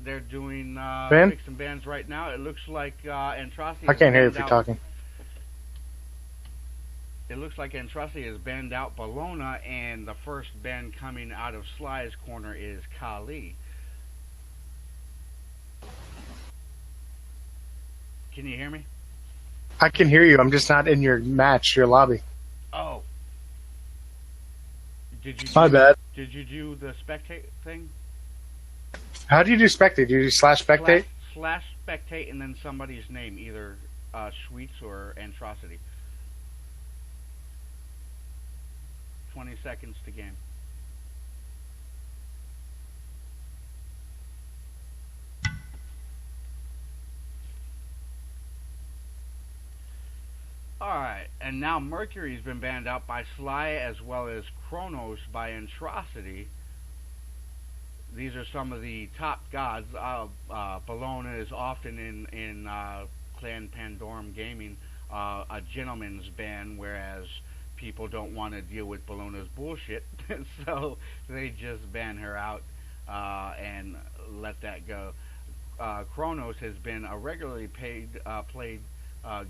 they're doing Ben? picks and bans right now. It looks like Antrocity. I can't hear you if you're talking. It looks like Antrocity has banned out Bologna, and the first ban coming out of Sly's corner is Kali. Can you hear me? I can hear you. I'm just not in your match, your lobby. Oh. My bad. Did you do the spectate thing? How do you do spectate? Do you do /spectate? Slash spectate and then somebody's name, either Schweetz or Antrocity. 20 seconds to game. Alright, and now Mercury's been banned out by Sly as well as Kronos by Antrocity. These are some of the top gods. Bologna is often in Clan Pandorum Gaming a gentleman's ban, whereas people don't want to deal with Bologna's bullshit, so they just ban her out and let that go. Kronos has been a regularly played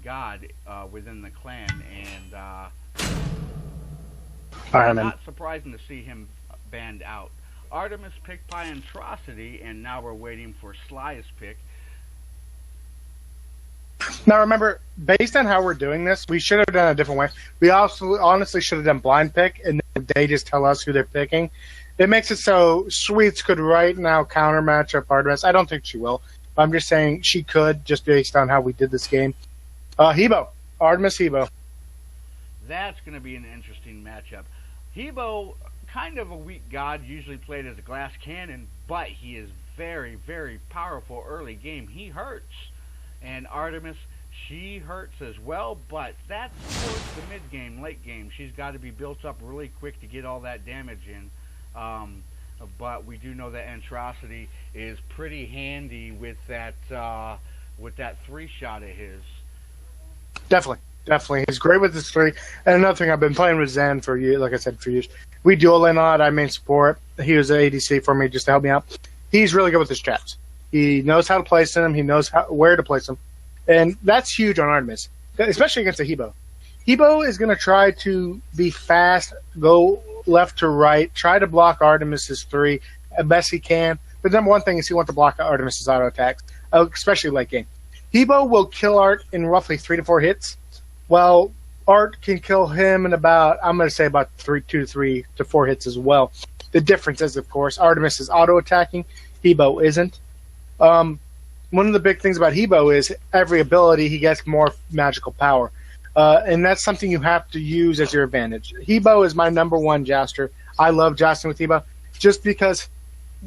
god within the clan, and not surprising to see him banned out. Artemis picked by Antrocity, and now we're waiting for Sly's pick. Now remember, based on how we're doing this, we should have done a different way. We also honestly should have done blind pick, and they just tell us who they're picking. It makes it so Schweetz could right now counter match up Artemis. I don't think she will. But I'm just saying she could, just based on how we did this game. Hebo. Artemis Hebo. That's going to be an interesting matchup. Hebo, kind of a weak god, usually played as a glass cannon, but he is very, very powerful early game. He hurts. And Artemis, she hurts as well, but that's towards the mid-game, late game. She's got to be built up really quick to get all that damage in. But we do know that Antrocity is pretty handy with that 3-shot of his. Definitely. He's great with his 3. And another thing, I've been playing with Zen for years, like I said, for years. We duel in a lot. I main support. He was an ADC for me just to help me out. He's really good with his traps. He knows how to place them. He knows where to place them. And that's huge on Artemis, especially against a Hebo. Hebo is going to try to be fast, go left to right, try to block Artemis's 3 as best he can. But number one thing is he wants to block Artemis's auto attacks, especially late game. Hebo will kill Art in roughly 3 to 4 hits, while Art can kill him in about, I'm going to say about 2 to 3 to 4 hits as well. The difference is, of course, Artemis is auto attacking, Hebo isn't. One of the big things about Hebo is every ability he gets more magical power. And that's something you have to use as your advantage. Hebo is my number 1 jouster. I love jousting with Hebo just because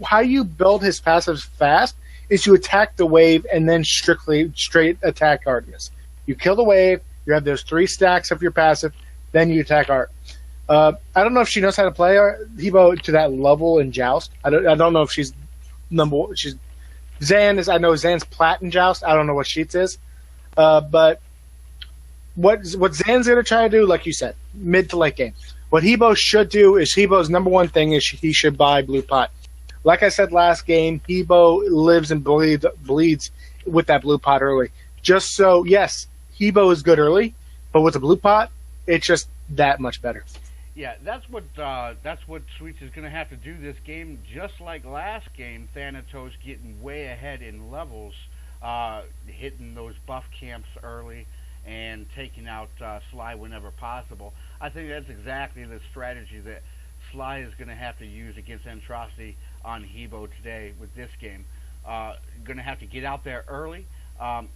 how you build his passives fast is you attack the wave and then straight attack Artemis. You kill the wave, you have those 3 stacks of your passive, then you attack Art. I don't know if she knows how to play Hebo to that level in Joust. I don't know if she's she's Zan is. I know Zan's plat in Joust. I don't know what Sheets is, but what Zan's gonna try to do, like you said, mid to late game. What Hebo should do is Hebo's number 1 thing is he should buy blue pot. Like I said last game, Hebo lives and bleeds with that blue pot early. Just so, yes, Hebo is good early, but with the blue pot, it's just that much better. Yeah, that's what Schweetz is going to have to do this game. Just like last game, Thanatos getting way ahead in levels, hitting those buff camps early and taking out Sly whenever possible. I think that's exactly the strategy that Sly is going to have to use against Antrocity on Hebo today with this game. Going to have to get out there early.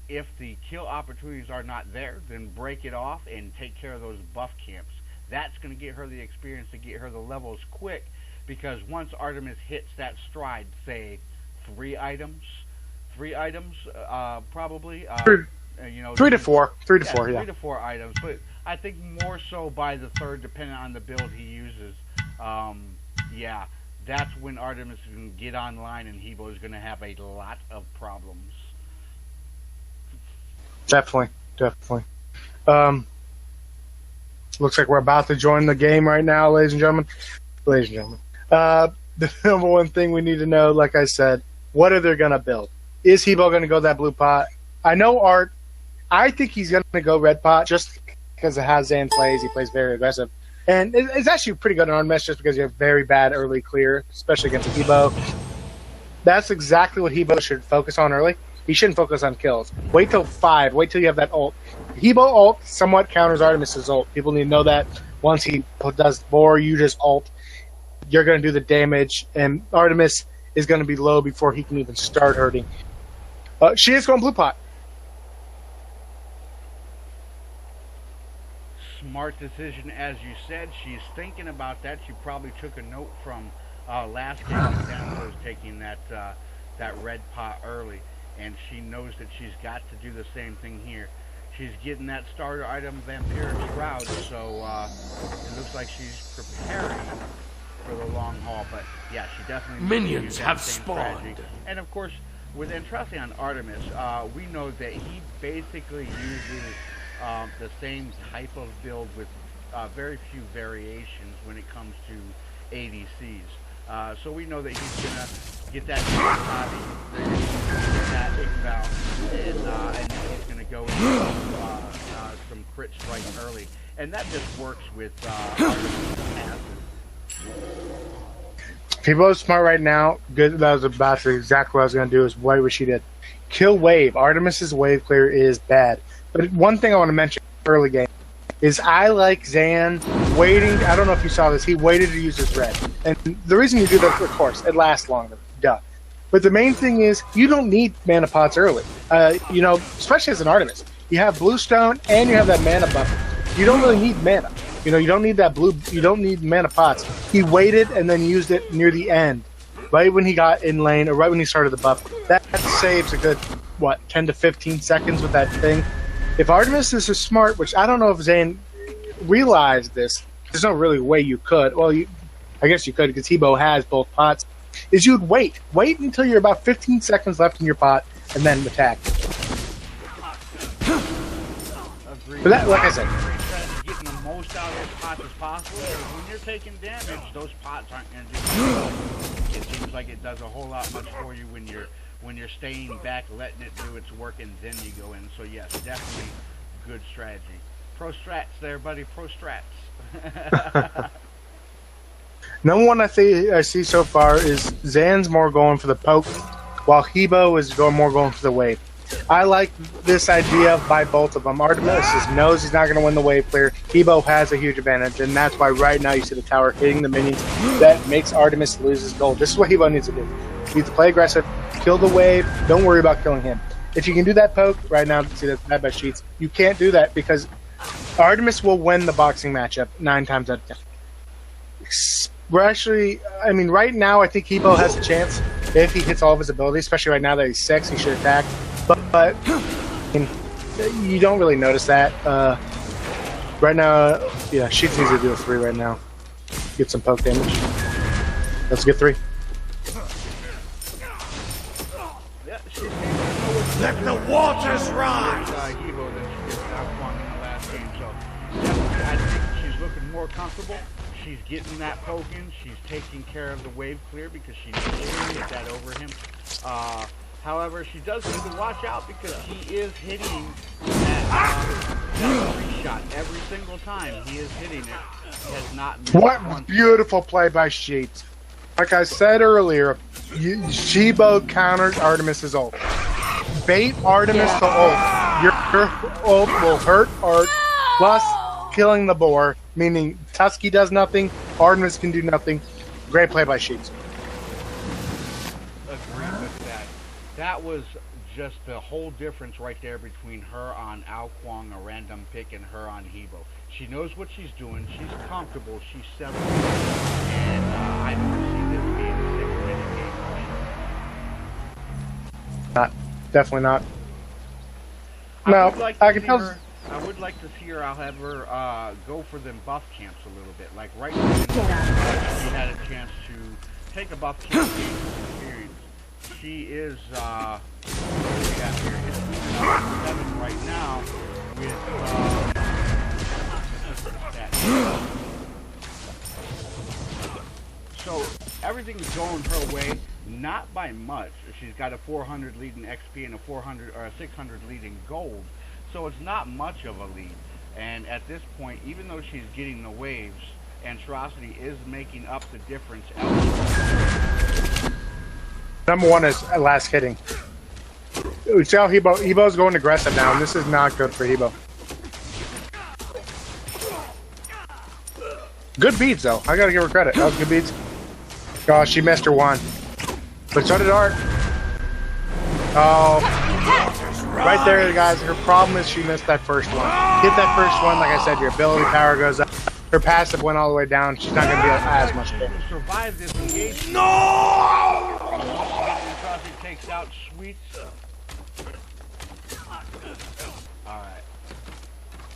If the kill opportunities are not there, then break it off and take care of those buff camps. That's going to get her the experience to get her the levels quick, because once Artemis hits that stride, say 3 items, probably. 3 to 4, 3 to 4, yeah. 3 to 4 items, but I think more so by the 3rd, depending on the build he uses. Yeah, that's when Artemis can get online, and Hebo is going to have a lot of problems. Definitely. Looks like we're about to join the game right now, ladies and gentlemen. The number 1 thing we need to know, like I said, what are they going to build? Is Hebo going to go that blue pot? I know Art. I think he's going to go red pot just because of how Zan plays. He plays very aggressive. And it's actually pretty good on mesh just because you have very bad early clear, especially against Hebo. That's exactly what Hebo should focus on early. He shouldn't focus on kills. Wait till 5. Wait till you have that ult. Hebo ult somewhat counters Artemis's ult. People need to know that. Once he does boar, you just ult. You're going to do the damage, and Artemis is going to be low before he can even start hurting. She is going blue pot. Smart decision, as you said. She's thinking about that. She probably took a note from last game when Dan was taking that red pot early, and she knows that she's got to do the same thing here. She's getting that starter item, Vampiric Shroud, so it looks like she's preparing for the long haul. But yeah, she definitely minions have spawned. Strategy. And of course, with Antrocity on Artemis, we know that he basically uses the same type of build with very few variations when it comes to ADCs. So we know that he's gonna get that Iqbal, and then he's gonna go into some crit strike early, and that just works with passes. Hebo's smart right now. Good. That was about exactly what I was going to do. Is what she did. Kill wave. Artemis's wave clear is bad. But one thing I want to mention early game is I like Zan waiting. I don't know if you saw this. He waited to use his red. And the reason you do that, of course, it lasts longer. Duh. But the main thing is you don't need mana pots early. You know, especially as an Artemis. You have Bluestone and you have that mana buff. You don't really need mana. You know, you don't need that blue. You don't need mana pots. He waited and then used it near the end, right when he got in lane or right when he started the buff. That saves a good, 10 to 15 seconds with that thing. If Artemis is smart, which I don't know if Zane realized this, there's no really way you could. Well, I guess you could because Hebo has both pots. Is you'd wait until you're about 15 seconds left in your pot and then attack. But that, like I said, getting the most out of those pots as possible. When you're taking damage, those pots aren't going to do anything. It seems like it does a whole lot much for you when you're staying back, letting it do its work, and then you go in. So yes, definitely good strategy. Pro strats there, buddy. Pro strats. Number one I see so far is Zan's more going for the poke, while Hebo is more going for the wave. I like this idea by both of them. Artemis knows he's not going to win the wave clear. Hebo has a huge advantage, and that's why right now you see the tower hitting the minions. That makes Artemis lose his gold. This is what Hebo needs to do. He needs to play aggressive, kill the wave, don't worry about killing him. If you can do that poke, right now, see that's bad by Schweetz. You can't do that because Artemis will win the boxing matchup 9 times out of 10. We're actually, I mean, right now I think Hebo has a chance if he hits all of his abilities, especially right now that he's 6, he should attack. But I mean, you don't really notice that. Right now, yeah, Schweetz needs to do a 3 right now. Get some poke damage. Let's get 3. Let the waters rise! Hebo than she did Alquan in the last game, so definitely I think she's looking more comfortable. She's getting that poke in. She's taking care of the wave clear because she needs to get that over him. However, she does need to watch out because he is hitting that 3 shot every single time. He is hitting it. He has not missed What beautiful play by Schweetz. Like I said earlier, Hebo counters Artemis's ult. Bait Artemis to ult. Your ult will hurt Art, plus killing the boar, meaning Tusky does nothing, Artemis can do nothing. Great play by Schweetz. Agree with that. That was just the whole difference right there between her on Ao Kuang, a random pick, and her on Hebo. She knows what she's doing. She's comfortable. She's settled. And I don't see this being a 6-minute game. Not. Definitely not. I would like to see her, however, go for them buff camps a little bit. Like right now, she had a chance to take a buff camp experience. She is, what do we got here? It's 7 right now with, so everything's going her way. not by much. She's got a 400 lead in XP and a 400 or a 600 lead in gold, so it's not much of a lead. And at this point, even though she's getting the waves, Antrocity is making up the difference. Number one is last hitting. See how Hebo's going aggressive now, and this is not good for Hebo. Good beads, though. I gotta give her credit. That was good beads. Gosh, she missed her one. But so did Art. Oh. Right there, guys. Her problem is she missed that first one. Hit that first one, like I said, your ability power goes up. Her passive went all the way down. She's not going to be as much damage. Survive this engagement. No! Antrocity takes out Schweetz. Alright.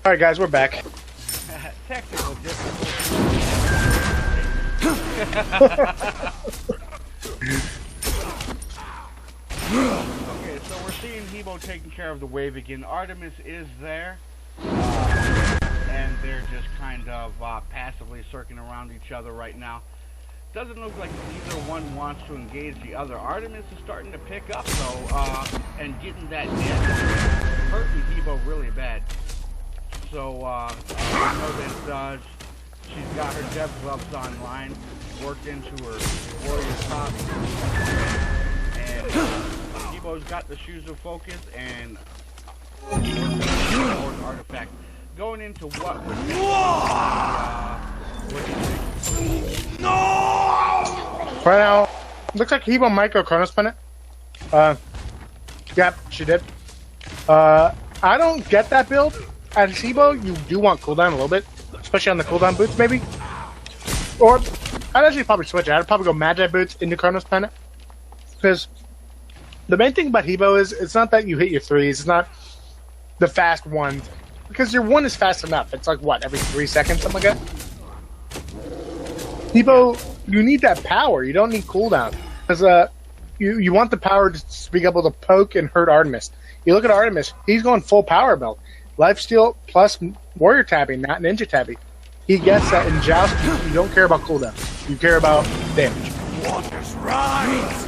Alright, guys, we're back. Technical difficulty. Okay, so we're seeing Hebo taking care of the wave again. Artemis is there. And they're just kind of passively circling around each other right now. Doesn't look like either one wants to engage the other. Artemis is starting to pick up, though, and getting that damage. Hurting Hebo really bad. So, I know that she's got her dev gloves online, worked into her warrior top. And Hebo's got the shoes of focus and artifact. Going into what would be No! Right now, looks like Hebo might go Chronos Pennant. Yep, she did. I don't get that build. As Hebo, you do want cooldown a little bit, especially on the cooldown boots, maybe. Or, I'd actually probably switch it. I'd probably go Magi boots into Chronos Pennant. Because the main thing about Hebo is, it's not that you hit your threes, it's not the fast ones. Because your one is fast enough. It's like, what, every 3 seconds, something like that? Hebo, you need that power. You don't need cooldown. Because you want the power to be able to poke and hurt Artemis. You look at Artemis, he's going full power belt. Lifesteal plus warrior tabbing, not ninja tabbing. He gets that in Joust. You don't care about cooldown. You care about damage. Water's right!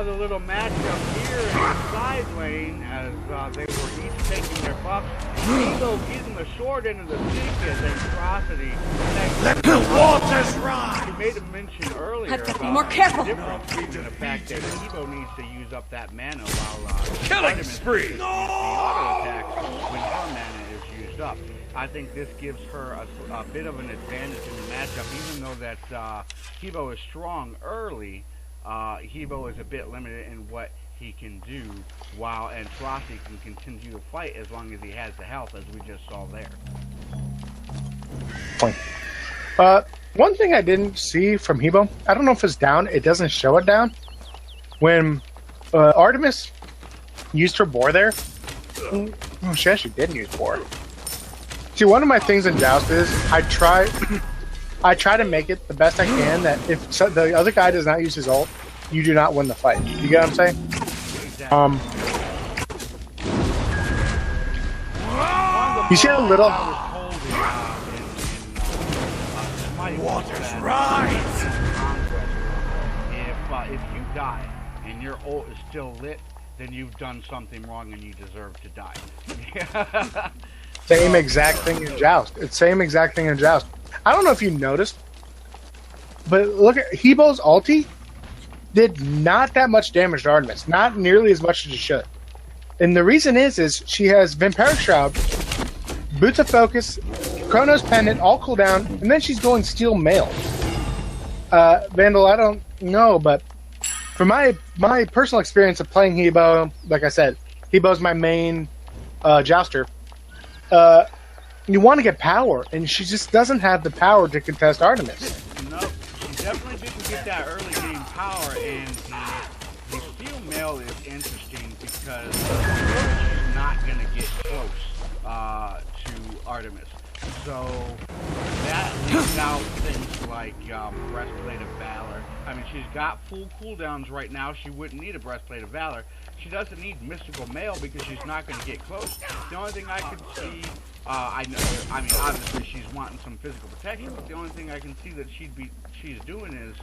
another little matchup here in the side lane as they were each taking their buffs. Eagle getting the short end of the stick as Antrocity. Let the waters rise! You made a mention earlier I've got to be about more careful. the difference between the fact that Evo needs to use up that mana while Killing Artemis spree! uses the auto attack when her mana is used up. I think this gives her a bit of an advantage in the matchup, even though that Hebo is strong early. Hebo is a bit limited in what he can do, while Antrocity can continue to fight as long as he has the health, as we just saw there. One thing I didn't see from Hebo, I don't know if it's down, it doesn't show it down. When Artemis used her boar there, oh, she actually didn't use boar. See, one of my things in Joust is I try to make it the best I can that if the other guy does not use his ult, you do not win the fight. You get what I'm saying? Exactly. You see a little. Water's right! If you die and your ult is still lit, then you've done something wrong and you deserve to die. Same exact thing in Joust. It's same exact thing in Joust. I don't know if you noticed, but look at Hebo's ulti did not that much damage to Artemis. Not nearly as much as it should. And the reason is she has Vampiric Shroud, Boots of Focus, Chronos Pendant, all cooldown, and then she's going Steel Mail. Vandal, I don't know, but from my personal experience of playing Hebo, like I said, Hebo's my main jouster. You want to get power, and she just doesn't have the power to contest Artemis. No, she definitely didn't get that early game power, and the Steel Mail is interesting because she's not going to get close to Artemis. So that leaves out things like Breastplate of Valor. I mean, she's got full cooldowns right now. She wouldn't need a Breastplate of Valor. She doesn't need Mystical Mail because she's not going to get close. The only thing I could see, I mean, obviously she's wanting some physical protection, but the only thing I can see that she's doing is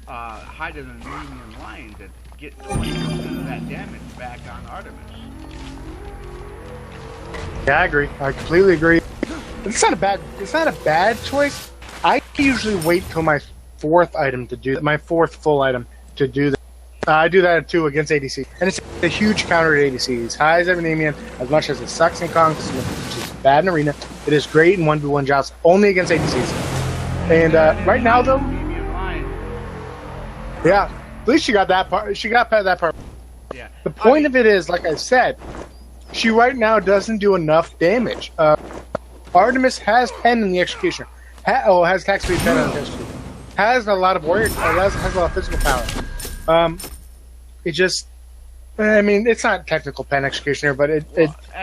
hiding an Union Line to get 20% of that damage back on Artemis. Yeah, I agree. I completely agree. It's not a bad choice. I usually wait till my fourth item to do that, my fourth full item to do that. I do that too against ADC, and it's a huge counter to ADCs. High as Enemian, as much as it sucks in Conquest, which is bad in Arena, it is great in 1v1 jousts, only against ADCs. And right now, though, yeah, at least she got that part. She got past that part. Yeah. The point of it is, like I said, she right now doesn't do enough damage. Artemis has 10 in the Executioner. Has attack speed 10 on the Executioner. Has a lot of warrior. Has a lot of physical power. It just, I mean, it's not technical pen Executioner, but it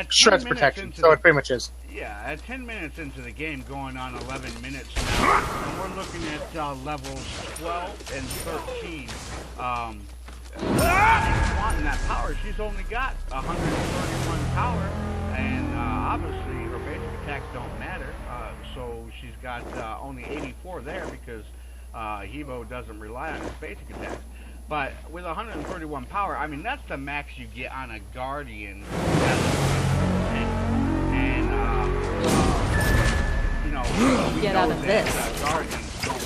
shreds protection, so it pretty much is. Yeah, at 10 minutes into the game, going on 11 minutes now, and we're looking at levels 12 and 13. She's wanting that power. She's only got 131 power, and obviously her basic attacks don't matter. So she's got only 84 there because Hebo doesn't rely on his basic attacks. But with 131 power, I mean, that's the max you get on a Guardian. And, you know, get out of this. Guardians don't.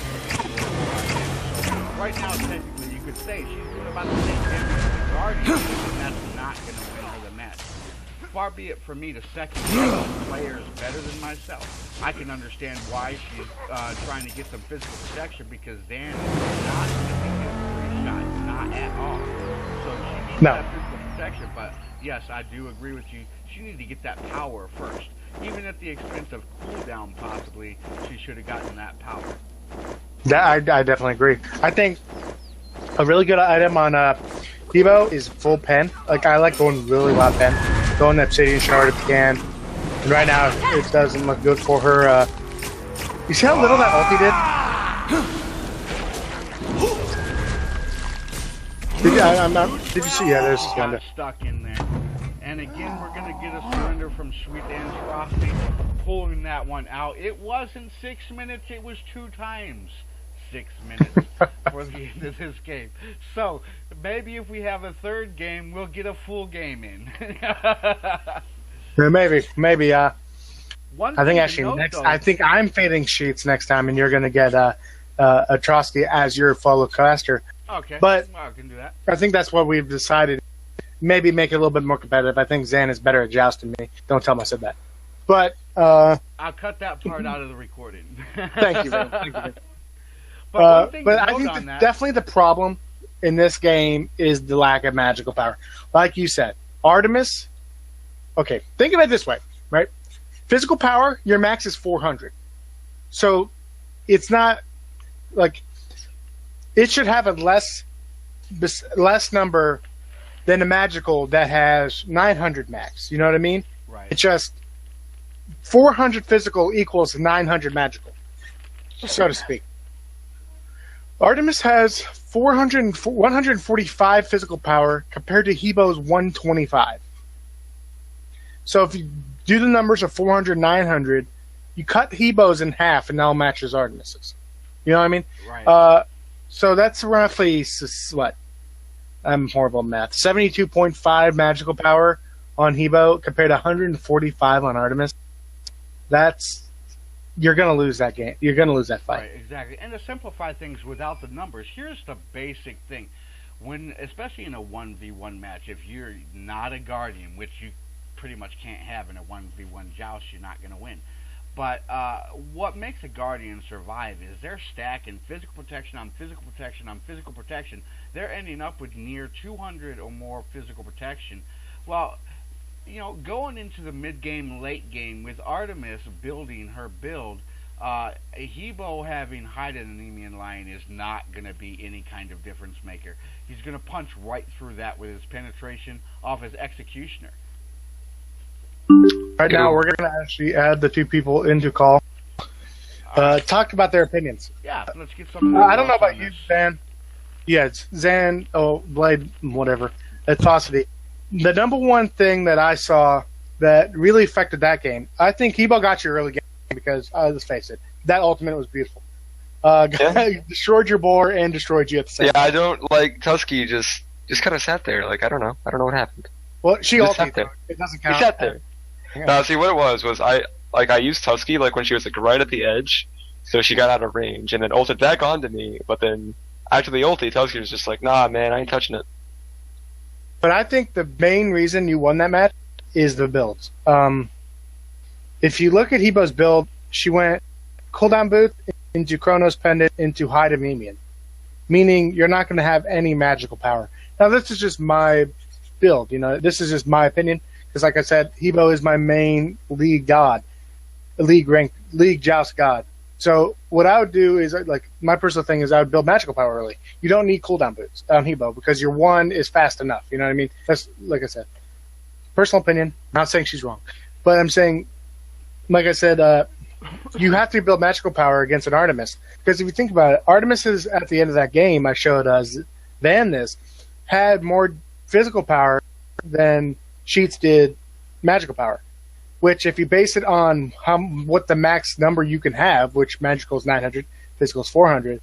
So right now, technically, you could say she's doing about the same damage as the Guardian, and that's not going to win her the match. Far be it for me to second players better than myself. I can understand why she's trying to get some physical protection because Dan is not missing his free shot, not at all. So she needs that physical protection, but yes, I do agree with you. She needs to get that power first. Even at the expense of cooldown, possibly, she should have gotten that power. I definitely agree. I think a really good item on Hebo is full pen. Like, I like going really loud pen. Going Obsidian Shard if you can. And right now, it doesn't look good for her. You see how little that ulti did? Did you see? Yeah, there's Wanda. Stuck in there. And again, we're going to get a surrender from Schweetz and Antrocity, pulling that one out. It wasn't 6 minutes, it was 2 times 6 minutes for the end of this game. So, maybe if we have a third game, we'll get a full game in. Maybe. I think actually I think I'm fading Sheets next time, and you're going to get Atrocity as your fellow caster. Okay, but well, I can do that. I think that's what we've decided. Maybe make it a little bit more competitive. I think Zan is better at jousting me. Don't tell him I said that. But I'll cut that part out of the recording. Thank you, man. Thank you, man. But I think definitely the problem in this game is the lack of magical power. Like you said, Artemis. Okay, think of it this way, right? Physical power, your max is 400. So it's not like it should have a less number than a magical that has 900 max. You know what I mean? Right. It's just 400 physical equals 900 magical, so to speak. Artemis has 145 physical power compared to Hebo's 125. So if you do the numbers of 400, 900, you cut Hebo's in half and now matches Artemis's. You know what I mean? Right. So that's roughly, what? I'm horrible at math. 72.5 magical power on Hebo compared to 145 on Artemis. You're going to lose that game. You're going to lose that fight. Right, exactly. And to simplify things without the numbers, here's the basic thing. Especially in a 1v1 match, if you're not a Guardian, which you pretty much can't have in a 1v1 joust, you're not going to win. But what makes a Guardian survive is they're stacking physical protection on physical protection on physical protection. They're ending up with near 200 or more physical protection. Well, you know, going into the mid-game, late game, with Artemis building her build, Hebo having hide an Enemian line is not going to be any kind of difference maker. He's going to punch right through that with his penetration off his Executioner. Right now, we're going to actually add the two people into call. Talk about their opinions. Yeah, let's get some. I don't know about you, Dan, Yeah, it's Zan, Blade, whatever. Atrocity. The number one thing that I saw that really affected that game, I think Hebo got you early game because, let's face it, that ultimate was beautiful. Destroyed your boar and destroyed you at the same time. I don't like Tusky just kind of sat there. Like, I don't know what happened. Well, she Just ulted, sat there. it doesn't He count. sat there. Yeah. No, see what it was I used Tusky like when she was like right at the edge, so she got out of range and then ulted back onto me. But then after the ulti, Tusky was just like, nah, man, I ain't touching it. But I think the main reason you won that match is the builds. If you look at Hebo's build, she went cooldown booth into Chronos Pendant into Hide of Mimian, meaning you're not going to have any magical power. Now, this is just my build. This is just my opinion because, like I said, Hebo is my main league god, league joust god. So what I would do is, like, my personal thing is I would build magical power early. You don't need cooldown boots on Hebo because your one is fast enough. You know what I mean? That's, like I said, personal opinion. Not saying she's wrong, but I'm saying, like I said, you have to build magical power against an Artemis because if you think about it, Artemis is at the end of that game I showed us than this had more physical power than Schweetz did magical power. Which, if you base it on what the max number you can have, which magical is 900, physical is 400,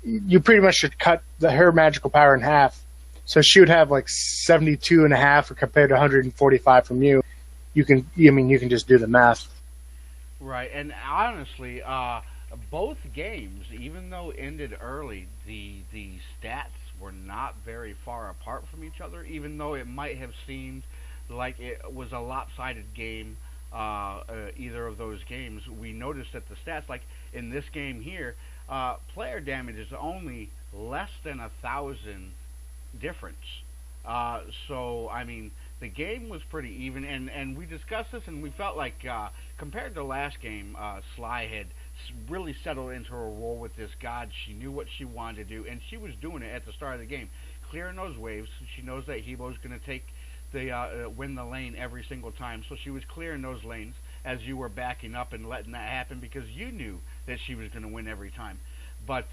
you pretty much should cut her magical power in half. So she would have like 72 and a half compared to 145 from you. You can just do the math. Right, and honestly, both games, even though ended early, the stats were not very far apart from each other. Even though it might have seemed like it was a lopsided game, either of those games, we noticed that the stats, like in this game here, player damage is only less than 1,000 difference. So, I mean, the game was pretty even, and we discussed this, and we felt like, compared to last game, Sly had really settled into her role with this god. She knew what she wanted to do, and she was doing it at the start of the game. Clearing those waves, she knows that Hebo's going to take win the lane every single time, so she was clearing those lanes as you were backing up and letting that happen because you knew that she was going to win every time. But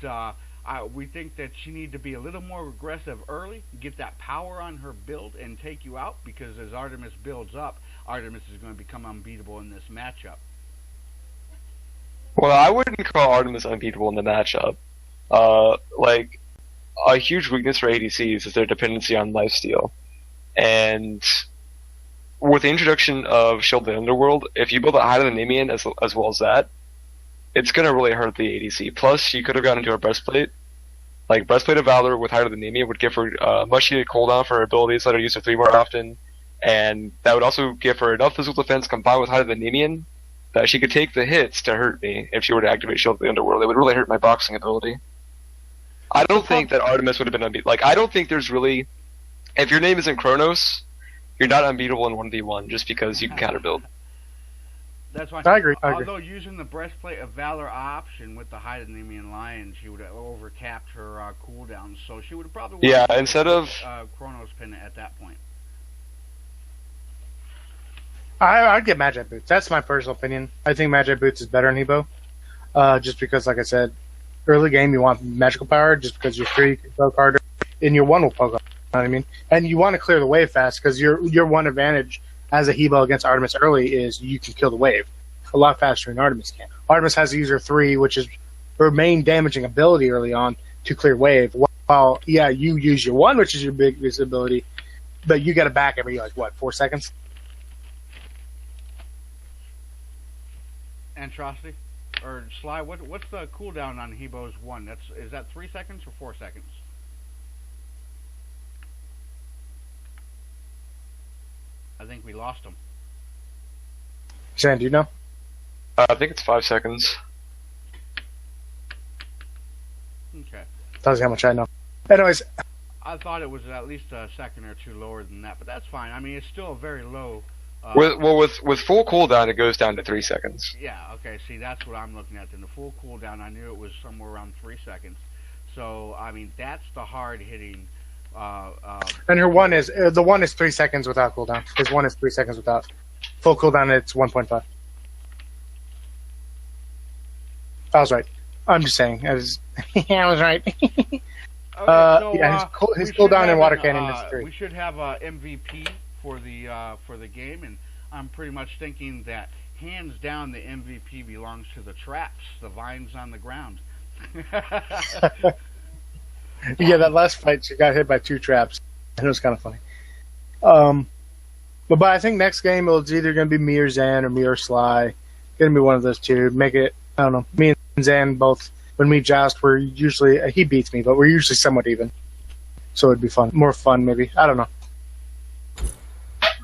we think that she needed to be a little more aggressive early, get that power on her build, and take you out because as Artemis builds up, Artemis is going to become unbeatable in this matchup. Well, I wouldn't call Artemis unbeatable in the matchup. Like, a huge weakness for ADCs is their dependency on lifesteal. And with the introduction of Shield of the Underworld, if you build a Hide of the Nemean as well as that, it's going to really hurt the ADC. Plus, she could have gotten into her Breastplate. Like, Breastplate of Valor with Hide of the Nemean would give her much needed cooldown for her abilities, let her use her 3 more often. And that would also give her enough physical defense combined with Hide of the Nemean that she could take the hits to hurt me if she were to activate Shield of the Underworld. It would really hurt my boxing ability. I don't think that Artemis would have been unbeatable. Like, I don't think there's really... If your name isn't Kronos, you're not unbeatable in 1v1 just because you can counter build. That's why. I agree. Although using the Breastplate of Valor option with the Hide of the Nemean Lion, she would have overcapped her cooldown, so she would have probably Yeah, instead of Chronos Pendant at that point. I'd get Magi Boots. That's my personal opinion. I think Magi Boots is better in Hebo. Just because, like I said, early game you want magical power, just because your 3 can poke harder, and your 1 will poke up. You know what I mean? And you want to clear the wave fast, because your one advantage as a Hebo against Artemis early is you can kill the wave a lot faster than Artemis can. Artemis has to use her 3, which is her main damaging ability early on, to clear wave. While, yeah, you use your 1, which is your biggest ability, but you get it back every, 4 seconds? Antrocity? Or Sly, what's the cooldown on Hebo's 1? Is that 3 seconds or 4 seconds? I think we lost him. Zan, do you know? I think it's 5 seconds. Okay. Tells you how much I know. Anyways, I thought it was at least a second or 2 lower than that, but that's fine. I mean, it's still a very low. With full cooldown, it goes down to 3 seconds. Yeah. Okay. See, that's what I'm looking at. Then the full cooldown, I knew it was somewhere around 3 seconds. So I mean, that's the hard hitting. And her 1 is the 1 is 3 seconds without cooldown. His 1 is 3 seconds without full cooldown. It's 1.5. I was right. I'm just saying. I was right. His cooldown in water cannon is 3. We should have a MVP for the game, and I'm pretty much thinking that hands down the MVP belongs to the traps, the vines on the ground. Yeah, that last fight she got hit by 2 traps, and it was kind of funny. But I think next game it's either going to be me or Zan or me or Sly. Going to be one of those two. Make it, I don't know, me and Zan both, when we joust, we're usually, he beats me, but we're usually somewhat even. So it'd be fun. More fun, maybe. I don't know.